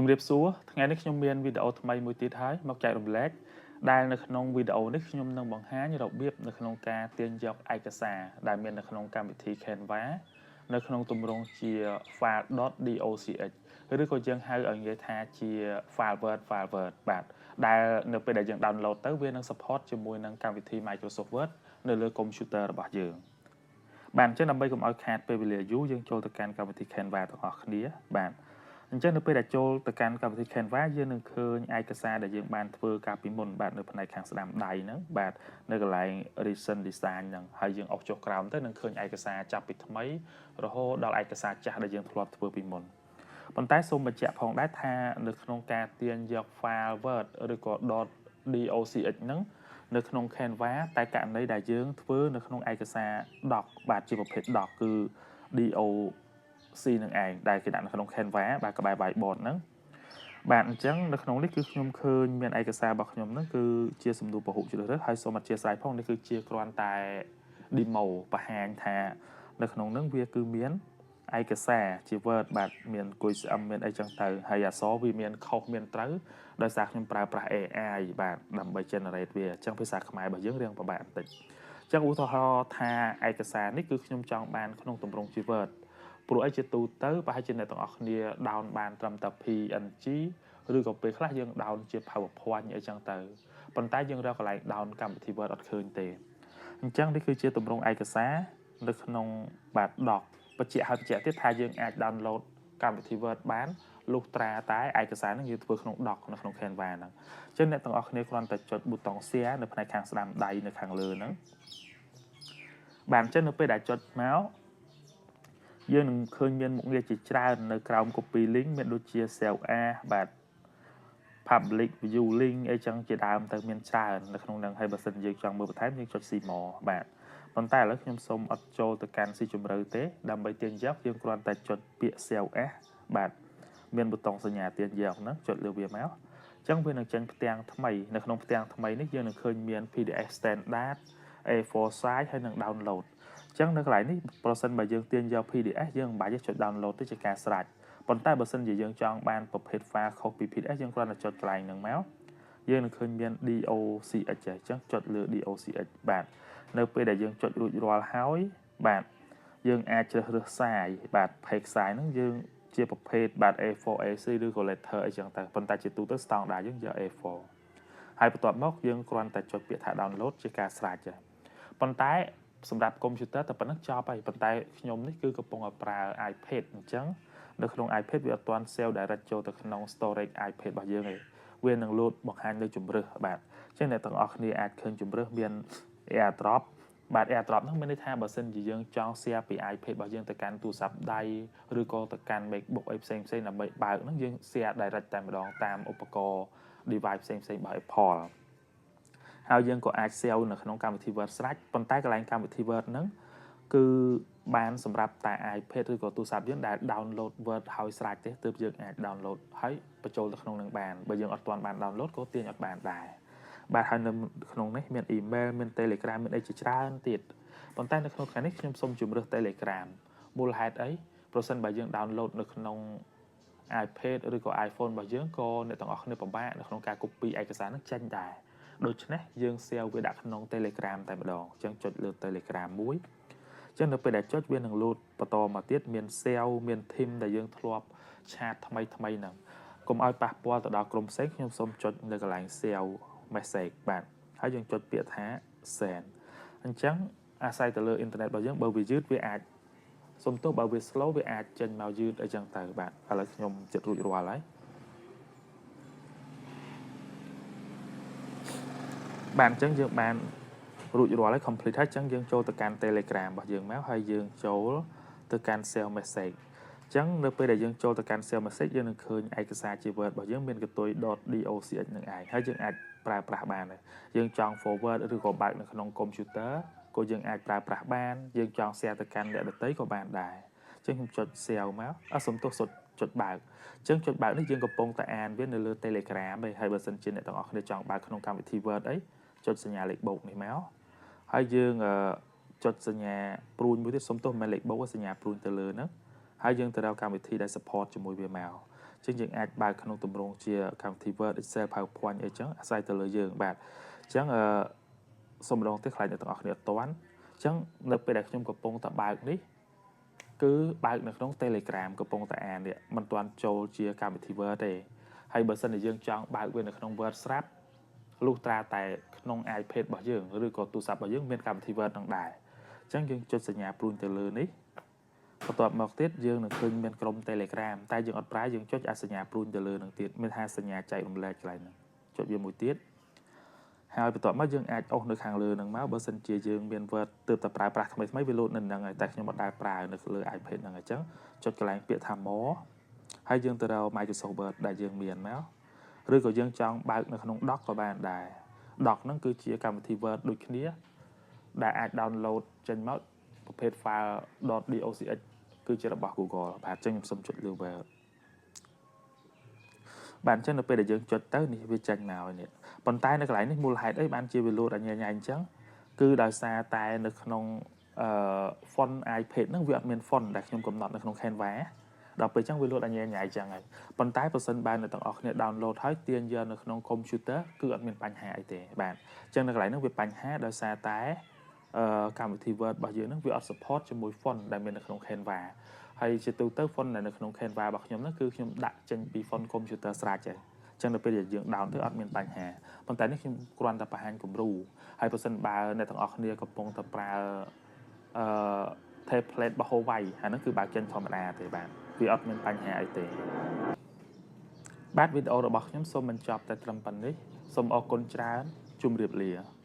ជំរាបសួរថ្ងៃនេះខ្ញុំមានវីដេអូថ្មីមួយទៀតហើយមកចែករំលែកដែលនៅក្នុងវីដេអូនេះខ្ញុំនឹងបង្ហាញរបៀបនៅក្នុងការទាញយកឯកសារដែលមាននៅក្នុងកម្មវិធី Canva នៅក្នុងទម្រង់ជា file .docx ឬក៏យើងហៅឲ្យងាយថាជា file Word បាទដែលនៅពេលដែលយើង download ទៅវានឹង support ជាមួយនឹងកម្មវិធី Microsoft Word នៅលើ computer របស់យើងបាទអញ្ចឹងដើម្បីកុំឲ្យខាតពេលវេលាយូរយើងចូលទៅកាន់កម្មវិធី Canva ទាំងអស់គ្នាបាទអញ្ចឹងនៅពេលដែលចូលទៅកាន់កម្មវិធី Canva យើងនឹងឃើញឯកសារដែលយើងបានធ្វើកាលពីមុនបាទនៅផ្នែកខាងស្ដាំដៃហ្នឹងបាទនៅកន្លែង recent design ហ្នឹងហើយយើងអុសចុះក្រោមទៅនឹងឃើញឯកសារចាប់ពីថ្មីរហូតដល់ឯកសារចាស់ដែលយើងធ្លាប់ធ្វើពីមុនប៉ុន្តែសូមបញ្ជាក់ផងដែរថានៅក្នុងការទាញយក file Word ឬក៏ .docx ហ្នឹងនៅក្នុង Canva តែករណីដែលយើងធ្វើនៅក្នុងឯកសារ doc បាទជាប្រភេទ doc គឺ doc នឹងឯងដែលគេដាក់នៅក្នុង Canva បាទក្បែរ whiteboard ហ្នឹងបាទអញ្ចឹងនៅក្នុងនេះគឺខ្ញុំឃើញមានឯកសាររបស់ខ្ញុំហ្នឹងគឺជាសំណួរពហុជ្រើសរើសហើយសូមអធិស្ឋានផងនេះគឺជាគ្រាន់តែ demo បង្ហាញថានៅក្នុងហ្នឹងវាគឺមានឯកសារជា Word បាទមានគួយស្អឹមមានអីចឹងទៅហើយអក្សរវាមានខុសមានត្រូវដោយសារខ្ញុំប្រើប្រាស់ AI បាទដើម្បី generate វាអញ្ចឹងភាសាខ្មែររបស់យើងរៀងពិបាកបន្តិចអញ្ចឹងឧទាហរណ៍ថាឯកសារនេះគឺខ្ញុំចង់បានក្នុងទម្រង់ជា Word ព្រោះអីជាទូទៅប្រហែលជាអ្នកទាំងអស់គ្នា down បានត្រឹមតែ PNG ឬក៏ពេលខ្លះយើង down ជា PowerPoint អីចឹងទៅប៉ុន្តែយើងរកកន្លែង down កម្មវិធី Word អត់ឃើញទេអញ្ចឹងនេះគឺជាទម្រង់ឯកសារនៅក្នុងបាទ doc បញ្ជាក់ទៀតថាយើងអាច download កម្មវិធី Word បានលុះត្រាតែឯកសារហ្នឹងយើងធ្វើក្នុង doc នៅក្នុង Canva ហ្នឹងអញ្ចឹងអ្នកទាំងអស់គ្នាគ្រាន់តែចុចប៊ូតុង share នៅផ្នែកខាងស្ដាំដៃនៅខាងលើហ្នឹងបាទអញ្ចឹងនៅពេលដែលចុចមកយើងនឹងឃើញមានមុខងារជាច្រើននៅក្រោម copy link មានដូចជា save as បាទ public view link អីចឹងជាដើមទៅមានច្រើននៅក្នុងហ្នឹងហើយបើសិនយើងចង់មើលបន្ថែមយើងចុច see more បាទប៉ុន្តែឥឡូវខ្ញុំសូមអត់ចូលទៅកាន់ស៊ីជម្រៅទេដើម្បីទាញយកយើងគ្រាន់តែចុចពាក្យ save as បាទមានប៊ូតុងសញ្ញាទាញយកហ្នឹងចុចលើវាមកអញ្ចឹងវានឹងចេញផ្ទាំងថ្មីនៅក្នុងផ្ទាំងថ្មីនេះយើងនឹងឃើញមាន PDF standard A4 size ហើយនឹង download អញ្ចឹងនៅកន្លែងនេះប្រសិនបើយើងទាញយក PDF យើងមិនបាច់ចុច download ទេជាការស្រេចប៉ុន្តែបើសិនជាយើងចង់បានប្រភេទ file ខុសពី PDF យើងគ្រាន់តែចុចកន្លែងហ្នឹងមកយើងនឹងឃើញមាន docx អញ្ចឹងចុចលើ docx បាទនៅពេលដែលយើងចុចរួចរាល់ហើយបាទយើងអាចជ្រើសរើសខ្សែបាទផេកខ្សែហ្នឹងយើងជាប្រភេទបាទ A4 A3 ឬក៏ letter អីចឹងទៅប៉ុន្តែជាទូទៅ standard យើងយក A4 ហើយបន្ទាប់មកយើងគ្រាន់តែចុចពាក្យថា download ជាការស្រេចប៉ុន្តែសម្រាប់ computer តែប៉ុណ្ណឹងចប់ហើយប៉ុន្តែខ្ញុំនេះគឺកំពុងប្រើ iPad អញ្ចឹងនៅក្នុង iPad វាអត់ទាន់ save direct ចូលទៅក្នុង storage iPad របស់យើងទេវានឹង load បង្ហាញនៅជម្រើសបាទអញ្ចឹងអ្នកទាំងអស់គ្នាអាចឃើញជម្រើសមាន AirDrop បាទ AirDrop ហ្នឹងមានន័យថាបើសិនជាយើងចង់ share ពី iPad របស់យើងទៅកាន់ទូរស័ព្ទដៃឬក៏ទៅកាន់ MacBook អីផ្សេងៗដើម្បីបើកហ្នឹងយើង share direct តែម្ដងតាមឧបករណ៍ device ផ្សេងៗរបស់ Appleហើយយើងក៏អាច save នៅក្នុងកម្មវិធី Word ស្រេចប៉ុន្តែកន្លែងកម្មវិធី Word ហ្នឹងគឺបានសម្រាប់តែ iPad ឬក៏ទូរស័ព្ទយើងដែល download Word ហើយស្រេចទេទើបយើងអាច download ហើយបញ្ចូលទៅក្នុងនឹងបានបើយើងអត់ទាន់បាន download ក៏ទាញអត់បានដែរបាទហើយនៅក្នុងនេះមាន email មាន Telegram មានអីជាច្រើនទៀតប៉ុន្តែនៅក្នុងថ្ងៃនេះខ្ញុំសូមជម្រើស Telegram មូលហេតុអីប្រសិនបើយើង download នៅក្នុង iPad ឬក៏ iPhone របស់យើងក៏អ្នកទាំងអស់គ្នាពិបាកនៅក្នុងការ copy ឯកសារហ្នឹងចេញដែរដូច្នេះយើង save វាដាក់ក្នុង Telegram តែម្ដងអញ្ចឹងចុចលើ Telegram មួយអញ្ចឹងនៅពេលដែលចុចវានឹង load បន្តមកទៀតមាន save មាន theme ដែលយើងធ្លាប់ឆាតថ្មីហ្នឹងកុំឲ្យប៉ះពាល់ទៅដល់ក្រុមផ្សេងខ្ញុំសូមចុចនៅកន្លែង save message បាទហើយយើងចុចពាក្យថា send អញ្ចឹងអាស្រ័យទៅលើអ៊ីនធឺណិតរបស់យើងបើវាយឺតវាអាចសុំទោសបើវា slow វាអាចចេញមកយឺតអីចឹងទៅបាទឥឡូវខ្ញុំចិត្តរួចរាល់ហើយបាទអញ្ចឹងយើងបានរួចរាល់ហើយ complete ហើយអញ្ចឹងយើងចូលទៅកាន់ Telegram របស់យើងមកហើយយើងចូលទៅកាន់ save message អញ្ចឹងនៅពេលដែលយើងចូលទៅកាន់ save message យើងនឹងឃើញឯកសារជា Word របស់យើងមានកន្ទុយ .docx នឹងឯងហើយយើងអាចប្រើប្រាស់បានហើយយើងចង់ forward ឬក៏បើកនៅក្នុង computer ក៏យើងអាចប្រើប្រាស់បានយើងចង់ share ទៅកាន់អ្នកដទៃក៏បានដែរអញ្ចឹងខ្ញុំចុច save មកសុំទោសចុចបើកអញ្ចឹងចុចបើកនេះយើងកំពុងតែអានវានៅលើ Telegram ហើយបើសិនជាអ្នកទាំងអស់គ្នាចង់បើកក្នុងកម្មវិធី Word អីចុចសញ្ញាលេខបូកនេះមកហើយយើងចុចសញ្ញាព្រួញមួយទៀតសុំទោសមិនមែនលេខបូកសញ្ញាព្រួញទៅលើហ្នឹងហើយយើងទៅរកកម្មវិធីដែល support ជាមួយវាមក ចឹងយើងអាចបើកក្នុងទម្រង់ជាកម្មវិធី Word Excel PowerPoint អីចឹងអាស្រ័យទៅលើយើងបាទចឹងសូមម្ដងទៀតខ្លាចអ្នកទាំងអស់គ្នាអត់ទាន់ចឹងនៅពេលដែលខ្ញុំកំពុងតែបើកនេះគឺបើកនៅក្នុង Telegram កំពុងតែអាននេះមិនទាន់ចូលជាកម្មវិធី Word ទេហើយបើសិនជាយើងចង់បើកវានៅក្នុង Word ស្រាប់លុះត្រាតែក្នុង iPad របស់យើងឬក៏ទូរស័ព្ទរបស់យើងមានកម្មវិធី Word នឹងដែរចឹងយើងចុចសញ្ញាព្រួញទៅលើនេះបន្ទាប់មកទៀតយើងនឹងឃើញមានក្រុម Telegram តែយើងអត់ប្រើយើងចុចអាសញ្ញាព្រួញទៅលើនឹងទៀតមានថាសញ្ញាចែករំលែកកន្លែងហ្នឹងចុចវាមួយទៀតហើយបន្ទាប់មកយើងអាចអូសនៅខាងលើហ្នឹងមកបើសិនជាយើងមាន Word ទើបតែប្រើប្រាស់ថ្មីៗវាលោតនៅហ្នឹងហើយតែខ្ញុំអត់ដែលប្រើនៅលើ iPad ហ្នឹងអញ្ចឹងចុចកន្លែងពាក្យថា More ហើយយើងទៅរក Microsoft Word ដែលយើងមានមកឬក៏យើងចង់បើកនៅក្នុង Doc ក៏បានដែរ Doc ហ្នឹងគឺជាកម្មវិធី Word ដូចគ្នាដែលអាច download ចេញមកប្រភេទ file .docx គឺជារបស់ Google បាទអញ្ចឹងខ្ញុំសូមចុចលើ Word បាទអញ្ចឹងនៅពេលដែលយើងចុចទៅនេះវាចេញមកហើយនេះប៉ុន្តែនៅកន្លែងនេះមូលហេតុអីបានជាវាលោតឲ្យញ៉ៃញ៉ៃអញ្ចឹងគឺដោយសារតែនៅក្នុងfont iPad ហ្នឹងវាអត់មាន font ដែលខ្ញុំកំណត់នៅក្នុង Canva ដល់ពេលអញ្ចឹងវាលោតឲ្យញ៉ៃញ៉ៃអញ្ចឹងហើយប៉ុន្តែបើសិនបើអ្នកទាំងអស់គ្នា download ហើយទាញយកនៅក្នុង computer គឺអត់មានបញ្ហាអីទេបាទអញ្ចឹងនៅកន្លែងហ្នឹងវាបញ្ហាដោយសារតែកម្មវិធី Word របស់យើងហ្នឹងវាអត់ support ជាមួយ font ដែលមាននៅក្នុង Canva ហើយជាទូទៅ font ដែលនៅក្នុង Canva របស់ខ្ញុំហ្នឹងគឺខ្ញុំដាក់ចេញពី font computer ស្រេចហើយអញ្ចឹងនៅពេលដែលយើង down ទៅអត់មានបញ្ហាប៉ុន្តែនេះខ្ញុំគ្រាន់តែបង្ហាញគំរូហើយបើសិនបើអ្នកទាំងអស់គ្នាកំពុងតែប្រើtemplate របស់ Huawei អាហ្នឹងគឺបើកចេញធម្មតាទេបាទវាអត់មានបញ្ហាអីទេបាទវីដេអូរបស់ខ្ញុំសូមបញ្ចប់តែត្រឹមប៉ុណ្្នេះសូមអរគុណច្រើនជម្រាបលា